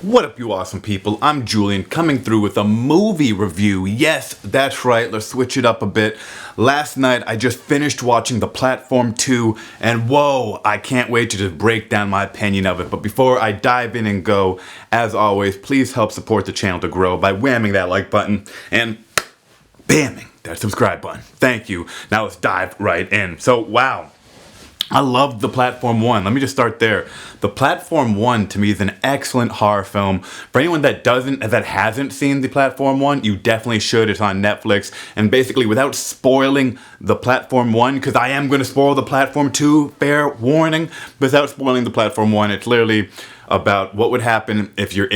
What up, you awesome people? I'm Julian, coming through with a movie review. Yes, that's right, let's switch it up a bit. Last night, I just finished watching The Platform 2, and whoa, I can't wait to just break down my opinion of it. But before I dive in and go, as always, please help support the channel to grow by whamming that like button and bamming that subscribe button. Thank you. Now let's dive right in. So, wow. I loved The Platform 1. Let me just start there. The Platform 1 to me is an excellent horror film. For anyone that hasn't seen The Platform 1, you definitely should. It's on Netflix. And basically, without spoiling The Platform 1, because I am going to spoil The Platform 2, fair warning. Without spoiling The Platform 1, it's literally about what would happen if you're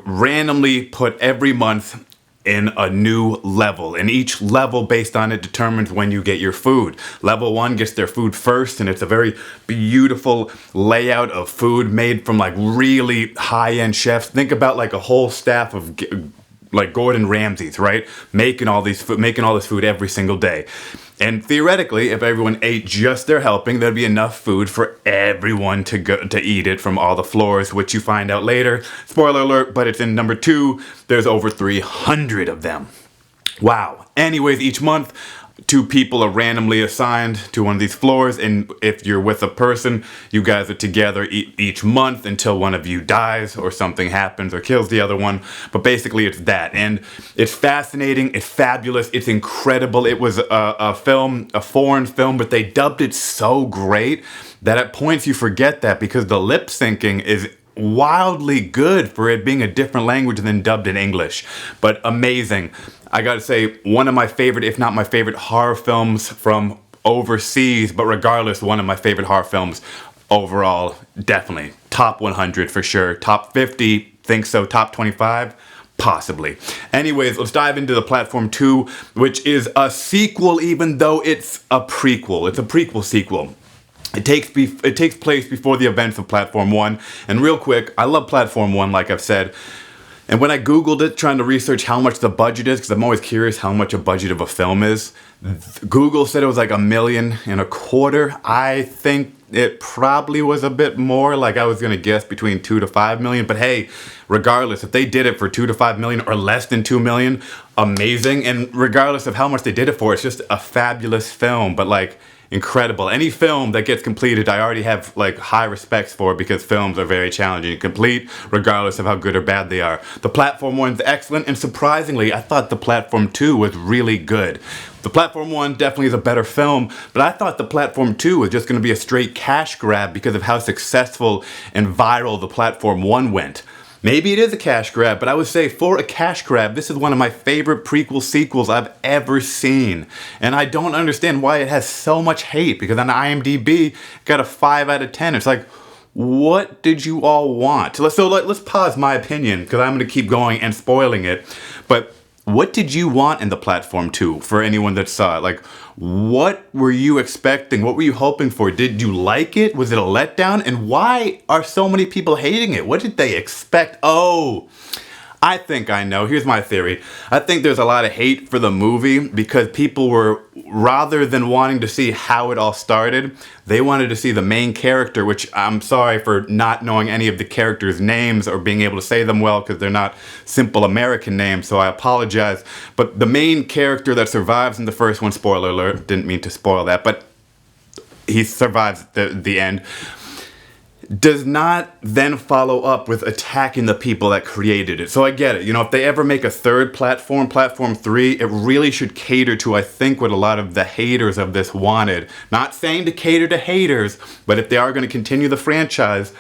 randomly put every month in a new level, and each level based on it determines when you get your food. Level 1 gets their food first, and it's a very beautiful layout of food made from like really high-end chefs. Think about like a whole staff of like Gordon Ramsay's, right? Making all this food every single day. And theoretically, if everyone ate just their helping, there'd be enough food for everyone to eat it from all the floors, which you find out later. Spoiler alert, but it's in number 2. There's over 300 of them. Wow. Anyways, each month, 2 people are randomly assigned to one of these floors, and if you're with a person, you guys are together each month until one of you dies or something happens or kills the other one. But basically it's that, and it's fascinating, it's fabulous, it's incredible. It was a foreign film, but they dubbed it so great that at points you forget that, because the lip syncing is wildly good for it being a different language than dubbed in English. But amazing. I gotta say, one of my favorite, if not my favorite, horror films from overseas, but regardless, one of my favorite horror films overall. Definitely. Top 100 for sure. Top 50, think so. Top 25? Possibly. Anyways, let's dive into The Platform 2, which is a sequel even though it's a prequel. It's a prequel sequel. It takes place before the events of Platform 1. And real quick, I love Platform 1, like I've said. And when I Googled it, trying to research how much the budget is, because I'm always curious how much a budget of a film is, Google said it was like $1.25 million. I think it probably was a bit more, like I was going to guess between 2 to 5 million. But hey, regardless, if they did it for 2 to 5 million or less than 2 million, amazing. And regardless of how much they did it for, it's just a fabulous film. But like, incredible. Any film that gets completed, I already have like high respects for, because films are very challenging to complete regardless of how good or bad they are. The Platform 1 is excellent, and surprisingly, I thought The Platform 2 was really good. The Platform 1 definitely is a better film, but I thought The Platform 2 was just going to be a straight cash grab because of how successful and viral The Platform 1 went. Maybe it is a cash grab, but I would say for a cash grab, this is one of my favorite prequel sequels I've ever seen. And I don't understand why it has so much hate, because on IMDB, it got a 5 out of 10. It's like, what did you all want? So let's pause my opinion, because I'm going to keep going and spoiling it. But what did you want in The Platform 2 for anyone that saw it? Like, what were you expecting? What were you hoping for? Did you like it? Was it a letdown? And why are so many people hating it? What did they expect? Oh, I think I know. Here's my theory. I think there's a lot of hate for the movie because people were, rather than wanting to see how it all started, they wanted to see the main character, which I'm sorry for not knowing any of the characters' names or being able to say them well because they're not simple American names, so I apologize. But the main character that survives in the first one, spoiler alert, didn't mean to spoil that, but he survives the end, does not then follow up with attacking the people that created it. So I get it. You know, if they ever make a third platform, Platform 3, it really should cater to, I think, what a lot of the haters of this wanted. Not saying to cater to haters, but if they are going to continue the franchise,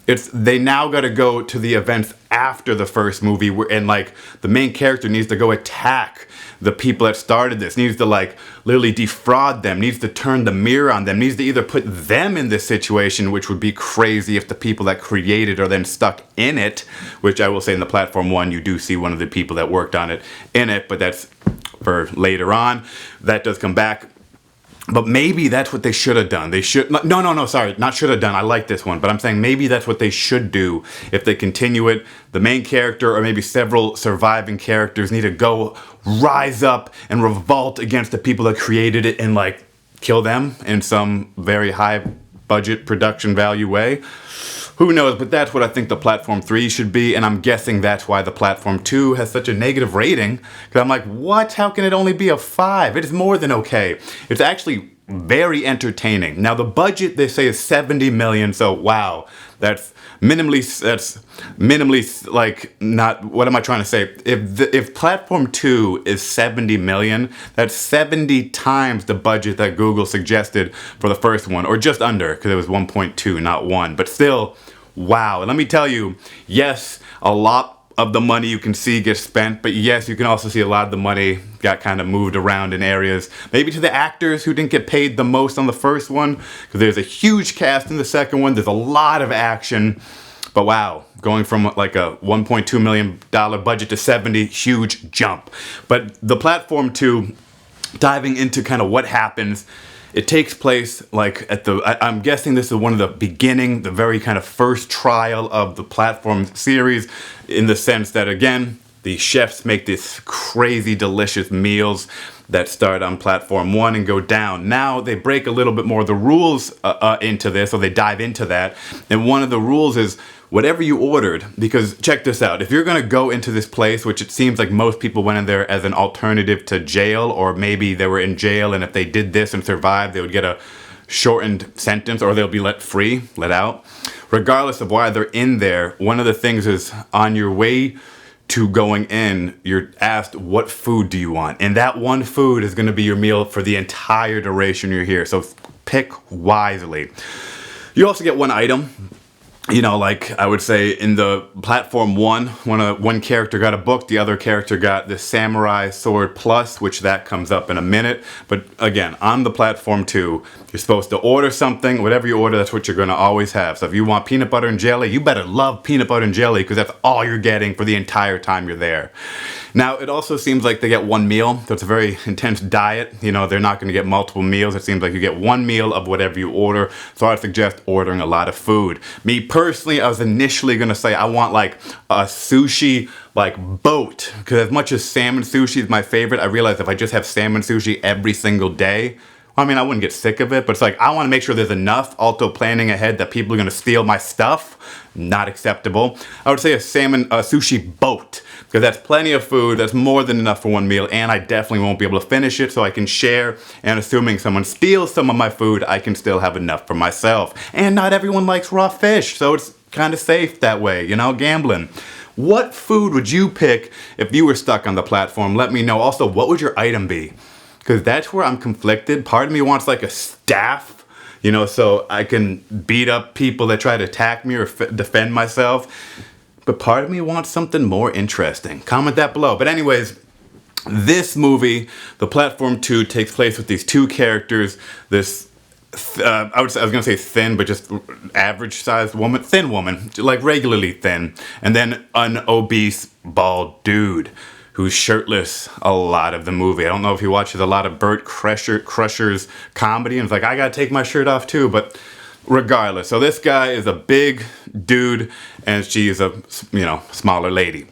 they now got to go to the events after the first movie, and like the main character needs to go attack the people that started this, needs to like literally defraud them, needs to turn the mirror on them, needs to either put them in this situation, which would be crazy if the people that created are then stuck in it, which I will say in The Platform 1, you do see one of the people that worked on it in it, but that's for later on. That does come back. But maybe that's what they should have done. They should, no, sorry, not should have done. I like this one, but I'm saying maybe that's what they should do if they continue it. The main character or maybe several surviving characters need to go rise up and revolt against the people that created it and like kill them in some very high budget production value way. Who knows, but that's what I think the Platform 3 should be, and I'm guessing that's why the Platform 2 has such a negative rating. Because I'm like, what? How can it only be a 5? It is more than okay. It's actually very entertaining. Now, the budget, they say, is 70 million, so wow. That's minimally, like, not, what am I trying to say? If Platform 2 is 70 million, that's 70 times the budget that Google suggested for the first one, or just under, because it was 1.2, not 1. But still, wow. And let me tell you, yes, a lot of the money you can see gets spent, but yes, you can also see a lot of the money got kind of moved around in areas, maybe to the actors who didn't get paid the most on the first one, because there's a huge cast in the second one, there's a lot of action, but wow, going from like a $1.2 million budget to 70, huge jump. But the Platform 2, diving into kind of what happens, it takes place like at I'm guessing this is one of the beginning, the very kind of first trial of the Platform series, in the sense that, again, the chefs make these crazy delicious meals that start on Platform 1 and go down. Now they break a little bit more of the rules into this, or they dive into that. And one of the rules is whatever you ordered, because check this out, if you're gonna go into this place, which it seems like most people went in there as an alternative to jail, or maybe they were in jail and if they did this and survived, they would get a shortened sentence, or they'll be let free, let out. Regardless of why they're in there, one of the things is on your way to going in, you're asked, what food do you want? And that one food is gonna be your meal for the entire duration you're here. So pick wisely. You also get one item. You know, like I would say in the Platform 1, one character got a book, the other character got the Samurai Sword Plus, which that comes up in a minute. But again, on the Platform 2, you're supposed to order something, whatever you order, that's what you're gonna always have. So if you want peanut butter and jelly, you better love peanut butter and jelly, because that's all you're getting for the entire time you're there. Now, it also seems like they get one meal, so it's a very intense diet. You know, they're not gonna get multiple meals. It seems like you get one meal of whatever you order. So I suggest ordering a lot of food. Me personally, I was initially gonna say I want like a sushi like boat, because as much as salmon sushi is my favorite, I realized if I just have salmon sushi every single day, I mean, I wouldn't get sick of it, but it's like, I want to make sure there's enough. Also planning ahead that people are going to steal my stuff. Not acceptable. I would say a sushi boat, because that's plenty of food. That's more than enough for one meal, and I definitely won't be able to finish it, so I can share. And assuming someone steals some of my food, I can still have enough for myself. And not everyone likes raw fish, so it's kind of safe that way, you know, gambling. What food would you pick if you were stuck on the platform? Let me know. Also, what would your item be? Because that's where I'm conflicted. Part of me wants like a staff, you know, so I can beat up people that try to attack me or defend myself. But part of me wants something more interesting. Comment that below. But anyways, this movie, The Platform 2, takes place with these two characters. This, I was gonna say thin, but just average sized woman, thin woman, like regularly thin. And then an obese, bald dude who's shirtless a lot of the movie. I don't know if he watches a lot of Burt Crusher's comedy and it's like, I gotta take my shirt off too, but regardless. So this guy is a big dude and she's a, you know, smaller lady.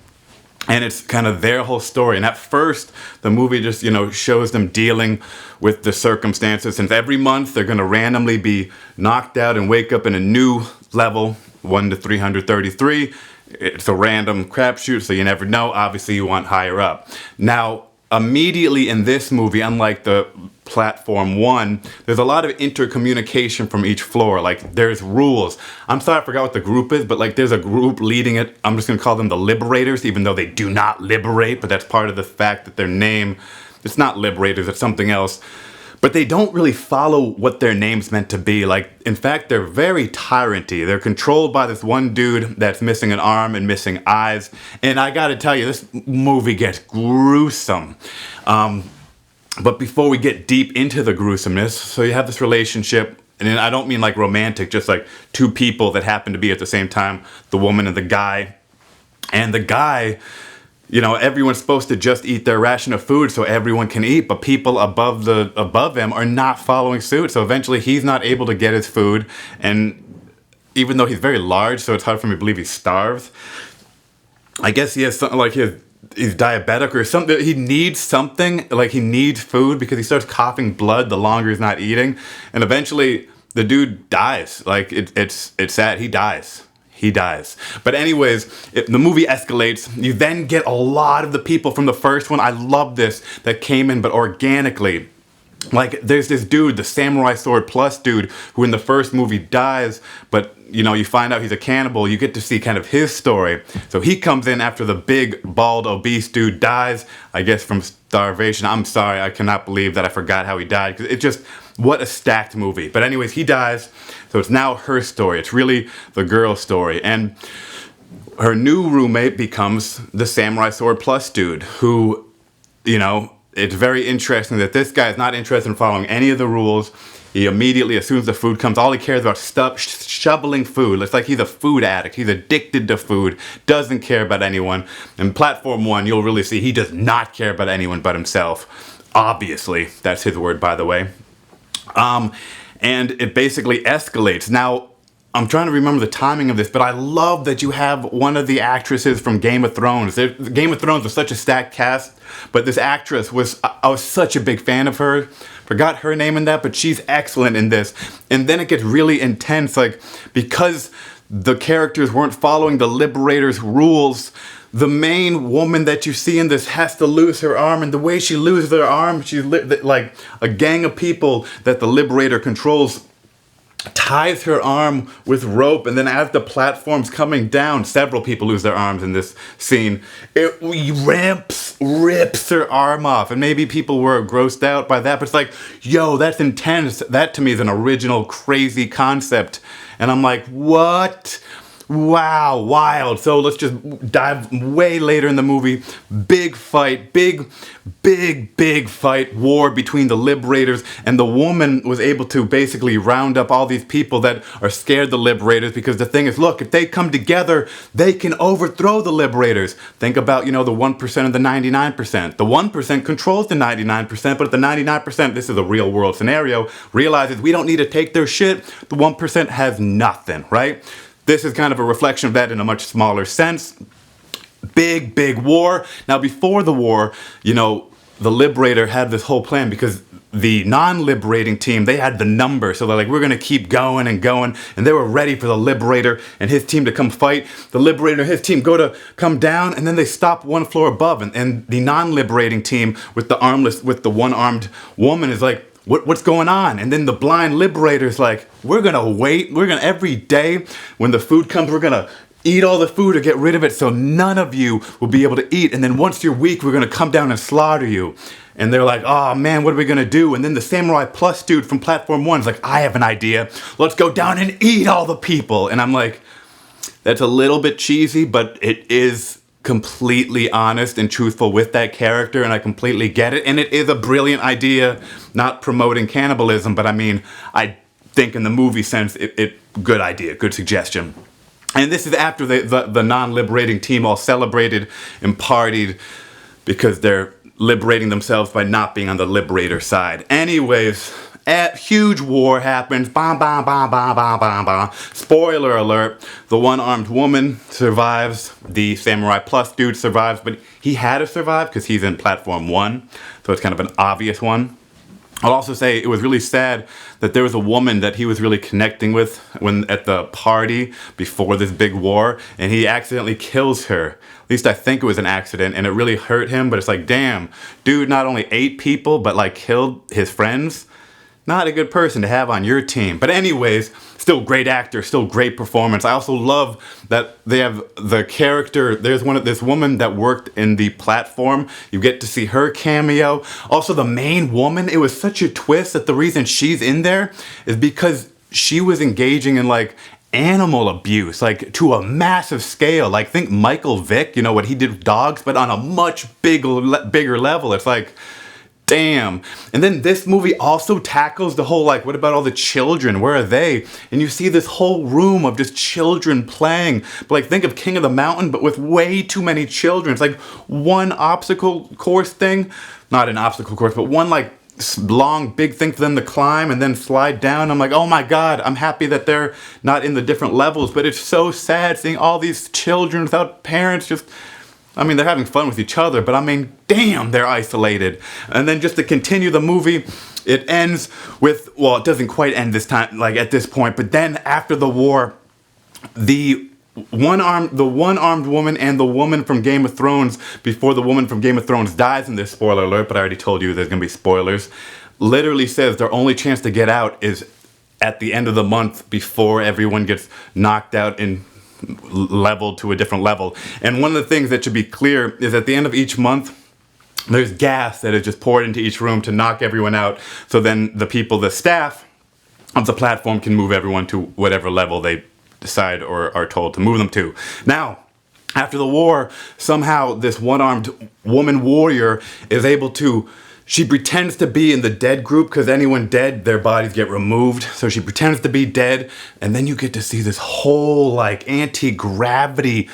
And it's kind of their whole story. And at first, the movie just, you know, shows them dealing with the circumstances. Since every month, they're gonna randomly be knocked out and wake up in a new level, 1 to 333. It's a random crapshoot, so you never know. Obviously, you want higher up. Now, immediately in this movie, unlike the Platform 1, there's a lot of intercommunication from each floor. Like, there's rules. I'm sorry, I forgot what the group is, but like there's a group leading it. I'm just gonna call them the Liberators, even though they do not liberate, but that's part of the fact that their name, it's not Liberators, it's something else. But they don't really follow what their name's meant to be. Like, in fact, they're very tyranty. They're controlled by this one dude that's missing an arm and missing eyes. And I gotta tell you, this movie gets gruesome. But before we get deep into the gruesomeness, so you have this relationship, and I don't mean like romantic, just like two people that happen to be at the same time, the woman and the guy. And the guy, you know, everyone's supposed to just eat their ration of food so everyone can eat, but people above him are not following suit. So eventually he's not able to get his food, and even though he's very large, so it's hard for me to believe he starves. I guess he has something like he's diabetic or something. He needs something, like he needs food because he starts coughing blood the longer he's not eating, and eventually the dude dies. Like it's sad, he dies. he dies. But anyways, the movie escalates. You then get a lot of the people from the first one. I love this, that came in, but organically. Like, there's this dude, the Samurai Sword Plus dude, who in the first movie dies, but, you know, you find out he's a cannibal. You get to see kind of his story. So he comes in after the big, bald, obese dude dies, I guess from starvation. I'm sorry, I cannot believe that I forgot how he died. 'Cause it just, what a stacked movie. But anyways, he dies, so it's now her story. It's really the girl's story. And her new roommate becomes the Samurai Sword Plus dude, who, you know, it's very interesting that this guy is not interested in following any of the rules. He immediately, as soon as the food comes, all he cares about is shoveling food. It's like he's a food addict. He's addicted to food. Doesn't care about anyone. In Platform 1, you'll really see he does not care about anyone but himself. Obviously. That's his word, by the way. And it basically escalates. Now, I'm trying to remember the timing of this, but I love that you have one of the actresses from Game of Thrones. Game of Thrones was such a stacked cast, but this actress I was such a big fan of her. Forgot her name in that, but she's excellent in this. And then it gets really intense, like, because the characters weren't following the Liberators' rules, the main woman that you see in this has to lose her arm, and the way she loses her arm, she's like a gang of people that the Liberator controls ties her arm with rope, and then as the platform's coming down, several people lose their arms in this scene. It rips her arm off, and maybe people were grossed out by that, but it's like, yo, that's intense. That to me is an original, crazy concept, and I'm like, what? Wow, wild. So let's just dive way later in the movie. Big fight, big fight, war between the Liberators, and the woman was able to basically round up all these people that are scared of the Liberators, because the thing is, look, if they come together, they can overthrow the Liberators. Think about, you know, the 1% and the 99%. The 1% controls the 99%, but the 99%, this is a real world scenario, realizes we don't need to take their shit. The 1% has nothing, right? This is kind of a reflection of that in a much smaller sense. Big war. Now, before the war, you know, the Liberator had this whole plan, because the non-liberating team, they had the number. So they're like, we're going to keep going and going. And they were ready for the Liberator and his team to come fight. The Liberator and his team come down, and then they stop one floor above. And the non-liberating team with the one-armed woman is like, what's going on? And then the blind Liberator's like, we're gonna wait. Every day when the food comes, we're gonna eat all the food or get rid of it, so none of you will be able to eat. And then once you're weak, we're gonna come down and slaughter you. And they're like, oh man, what are we gonna do? And then the Samurai Plus dude from Platform 1 is like, I have an idea. Let's go down and eat all the people. And I'm like, that's a little bit cheesy, but it is completely honest and truthful with that character, and I completely get it. And it is a brilliant idea, not promoting cannibalism, but I mean, I think in the movie sense, good idea, good suggestion. And this is after the non-liberating team all celebrated and partied, because they're liberating themselves by not being on the Liberator side. Anyways, a huge war happens. Spoiler alert, the one-armed woman survives. The Samurai Plus dude survives, but he had to survive because he's in Platform 1, so it's kind of an obvious one. I'll also say it was really sad that there was a woman that he was really connecting with at the party before this big war, and he accidentally kills her. At least I think it was an accident, and it really hurt him, but it's like, damn, dude not only ate people, but like killed his friends. Not a good person to have on your team. But anyways, still great actor, still great performance. I also love that they have the character. There's this woman that worked in the platform. You get to see her cameo. Also, the main woman, it was such a twist that the reason she's in there is because she was engaging in like animal abuse, like to a massive scale. Like think Michael Vick, you know what he did with dogs, but on a much bigger level. It's like, damn. And then this movie also tackles the whole, like, what about all the children? Where are they? And you see this whole room of just children playing. But like, think of King of the Mountain, but with way too many children. It's like one obstacle course thing. Not an obstacle course, but one like long, big thing for them to climb and then slide down. I'm like, oh my God, I'm happy that they're not in the different levels. But it's so sad seeing all these children without parents just... I mean, they're having fun with each other, but I mean, damn, they're isolated. And then just to continue the movie, it ends with, well, it doesn't quite end this time, like at this point, but then after the war, the the one-armed woman and the woman from Game of Thrones, before the woman from Game of Thrones dies in this, spoiler alert, but I already told you there's gonna be spoilers, literally says their only chance to get out is at the end of the month, before everyone gets knocked out and leveled to a different level. And one of the things that should be clear is at the end of each month, there's gas that is just poured into each room to knock everyone out. So then the staff of the platform can move everyone to whatever level they decide or are told to move them to. Now, after the war, somehow this one-armed woman warrior is able to, she pretends to be in the dead group, because anyone dead, their bodies get removed. So she pretends to be dead, and then you get to see this whole like anti-gravity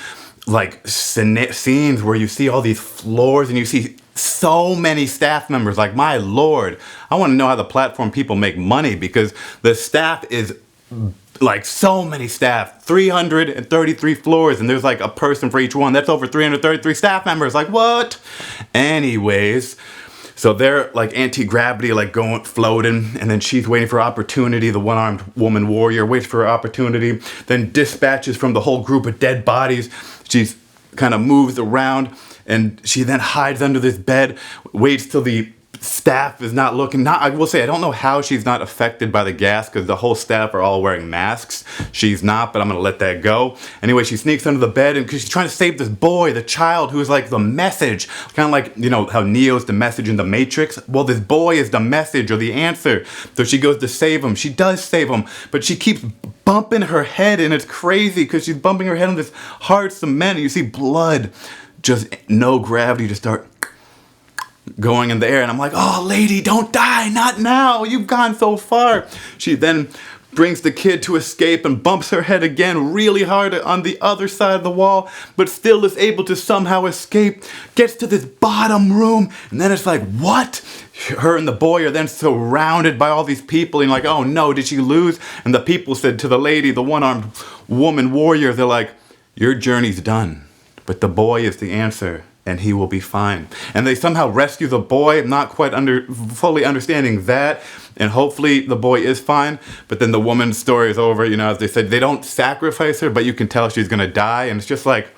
like scenes where you see all these floors and you see so many staff members. Like, my lord, I want to know how the platform people make money, because the staff is like so many staff, 333 floors, and there's like a person for each one. That's over 333 staff members. Like, what? Anyways, so they're like anti-gravity, like going floating, and then she's waiting for opportunity. The one-armed woman warrior waits for her opportunity, then dispatches from the whole group of dead bodies. She's kind of moves around, and she then hides under this bed, waits till the staff is not looking. I will say, I don't know how she's not affected by the gas, because the whole staff are all wearing masks. She's not, but I'm gonna let that go. Anyway, she sneaks under the bed, and because she's trying to save this boy, the child, who is like the message, kind of like, you know, how Neo's the message in the Matrix. Well, this boy is the message or the answer. So she goes to save him. She does save him, but she keeps bumping her head, and it's crazy because she's bumping her head on this hard cement, and you see blood, just no gravity, to start going in the air. And I'm like, oh lady, don't die, not now, you've gone so far. She then brings the kid to escape and bumps her head again really hard on the other side of the wall, but still is able to somehow escape, gets to this bottom room, and then it's like, what? Her and the boy are then surrounded by all these people, and like, oh no, did she lose? And the people said to the lady, the one-armed woman warrior, they're like, your journey's done, but the boy is the answer, and he will be fine. And they somehow rescue the boy, not quite fully understanding that, and hopefully the boy is fine. But then the woman's story is over, you know, as they said, they don't sacrifice her, but you can tell she's gonna die, and it's just like,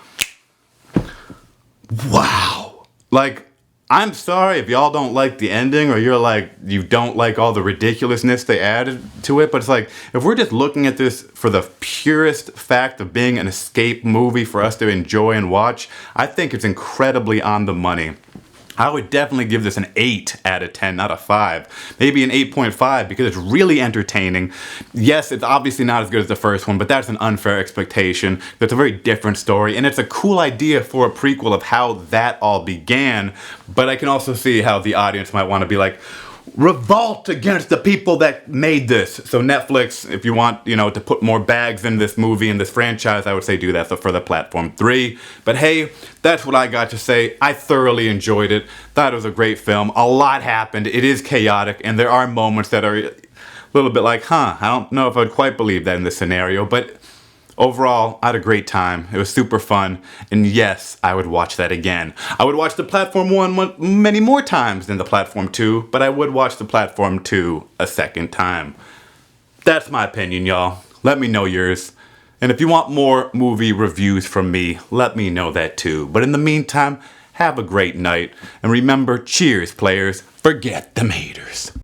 wow. Like, I'm sorry if y'all don't like the ending, or you're like, you don't like all the ridiculousness they added to it, but it's like, if we're just looking at this for the purest fact of being an escape movie for us to enjoy and watch, I think it's incredibly on the money. I would definitely give this an 8 out of 10, not a 5. Maybe an 8.5, because it's really entertaining. Yes, it's obviously not as good as the first one, but that's an unfair expectation. It's a very different story, and it's a cool idea for a prequel of how that all began, but I can also see how the audience might want to be like, revolt against the people that made this. So Netflix, if you want, you know, to put more bags in this movie and this franchise, I would say do that for the Platform 3. But hey, that's what I got to say. I thoroughly enjoyed it. Thought it was a great film. A lot happened. It is chaotic, and there are moments that are a little bit like, I don't know if I'd quite believe that in this scenario, but overall, I had a great time. It was super fun, and yes, I would watch that again. I would watch the Platform 1 many more times than the Platform 2, but I would watch the Platform 2 a second time. That's my opinion, y'all. Let me know yours. And if you want more movie reviews from me, let me know that too. But in the meantime, have a great night. And remember, cheers, players. Forget them haters.